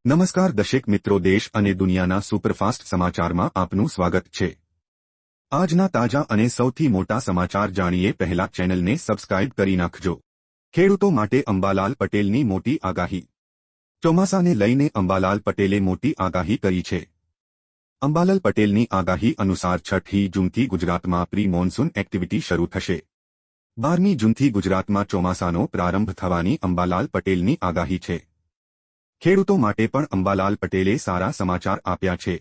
નમસ્કાર દર્શક મિત્રો, દેશ અને દુનિયાના સુપરફાસ્ટ સમાચારમાં આપનું સ્વાગત છે। આજના તાજા અને સૌથી મોટા સમાચાર જાણીએ પહેલા ચેનલને સબસ્ક્રાઇબ કરી નાખજો। ખેડૂતો માટે અંબાલાલ પટેલની મોટી આગાહી। ચોમાસાને લઈને અંબાલાલ પટેલે મોટી આગાહી કરી છે। અંબાલાલ પટેલની આગાહી અનુસાર 6મી જૂનથી ગુજરાતમાં પ્રી મોન્સૂન એક્ટિવિટી શરૂ થશે। 12મી જૂનથી ગુજરાતમાં ચોમાસાનો પ્રારંભ થવાની અંબાલાલ પટેલની આગાહી છે। ખેડૂતો માટે પણ અંબાલાલ પટેલે સારા સમાચાર આપ્યા છે।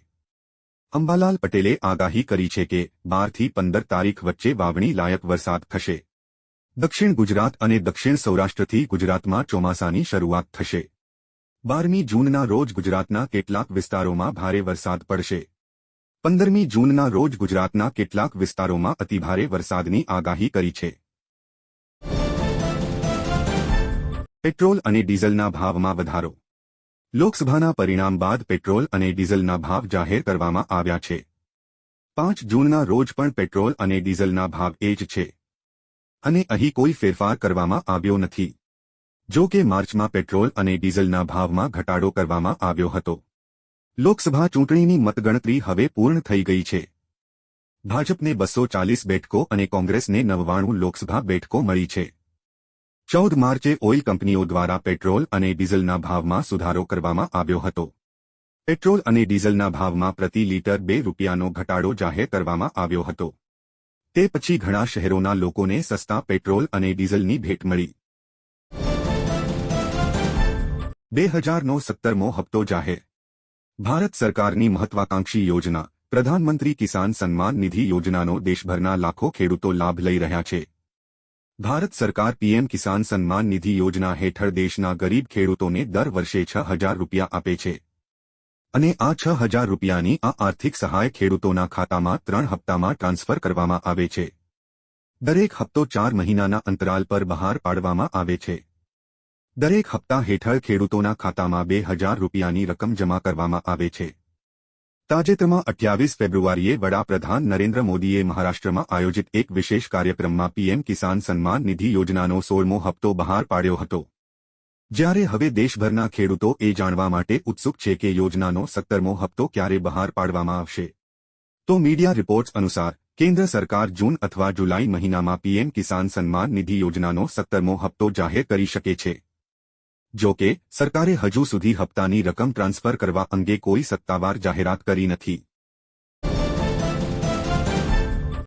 અંબાલાલ પટેલે આગાહી કરી છે કે 12 થી 15 તારીખ વચ્ચે વાવણી લાયક વરસાદ થશે। દક્ષિણ ગુજરાત અને દક્ષિણ સૌરાષ્ટ્રથી ગુજરાતમાં ચોમાસાની શરૂઆત થશે। 12મી જૂનના રોજ ગુજરાતના કેટલાક વિસ્તારોમાં ભારે વરસાદ પડશે। 15મી જૂનના રોજ ગુજરાતના કેટલાક વિસ્તારોમાં અતિભારે વરસાદની આગાહી કરી છે। પેટ્રોલ અને ડીઝલના ભાવમાં વધારો। લોકસભાના પરિણામ બાદ પેટ્રોલ અને ડીઝલના ભાવ જાહેર કરવામાં આવ્યા છે। 5 જૂનના રોજ પણ પેટ્રોલ અને ડીઝલના ભાવ એ જ છે અને અહીં કોઈ ફેરફાર કરવામાં આવ્યો નથી। જો કે માર્ચમાં પેટ્રોલ અને ડીઝલના ભાવમાં ઘટાડો કરવામાં આવ્યો હતો। લોકસભા ચૂંટણીની મતગણતરી હવે પૂર્ણ થઈ ગઈ છે। ભાજપને 240 બેઠકો અને કોંગ્રેસને 99 લોકસભા બેઠકો મળી છે। 14 માર્ચે ઓઇલ કંપનીઓ દ્વારા પેટ્રોલ અને ડીઝલના ભાવમાં સુધારો કરવામાં આવ્યો હતો। પેટ્રોલ અને ડીઝલના ભાવમાં પ્રતિ લીટર 2 રૂપિયાનો ઘટાડો જાહેર કરવામાં આવ્યો હતો। તે પછી ઘણા શહેરોના લોકોને સસ્તા પેટ્રોલ અને ડીઝલની ભેટ મળી। 2000નો 17મો હપ્તો જાહેર। ભારત સરકારની મહત્વાકાંક્ષી યોજના પ્રધાનમંત્રી કિસાન સન્માન નિધિ યોજનાનો દેશભરના લાખો ખેડૂતો લાભ લઈ રહ્યા છે। ભારત સરકાર પીએમ કિસાન સન્માન નિધિ યોજના હેઠળ દેશના ગરીબ ખેડૂતોને દર વર્ષે 6000 રૂપિયા આપે છે અને આ 6000 રૂપિયાની આ આર્થિક સહાય ખેડૂતોના ખાતામાં 3 હપ્તામાં ટ્રાન્સફર કરવામાં આવે છે। દરેક હપ્તો 4 મહિનાના અંતરાલ પર બહાર પાડવામાં આવે છે। દરેક હપ્તા હેઠળ ખેડૂતોના ખાતામાં 2000 રૂપિયાની રકમ જમા કરવામાં આવે છે। તાજેતરમાં 28 ફેબ્રુઆરીએ વડાપ્રધાન નરેન્દ્ર મોદીએ મહારાષ્ટ્રમાં આયોજિત એક વિશેષ કાર્યક્રમમાં પીએમ કિસાન સન્માન નિધિ યોજનાનો 16મો હપ્તો બહાર પાડ્યો હતો। જ્યારે હવે દેશભરના ખેડૂતો એ જાણવા માટે ઉત્સુક છે કે યોજનાનો 17મો હપ્તો ક્યારે બહાર પાડવામાં આવશે। તો મીડિયા રિપોર્ટ્સ અનુસાર કેન્દ્ર સરકાર જૂન અથવા જુલાઈ મહિનામાં પીએમ કિસાન સન્માન નિધિ યોજનાનો 17મો હપ્તો જાહેર કરી શકે છે। જો કે સરકારે હજુ સુધી હપ્તાની રકમ ટ્રાન્સફર કરવા અંગે કોઈ સત્તાવાર જાહેરાત કરી નથી।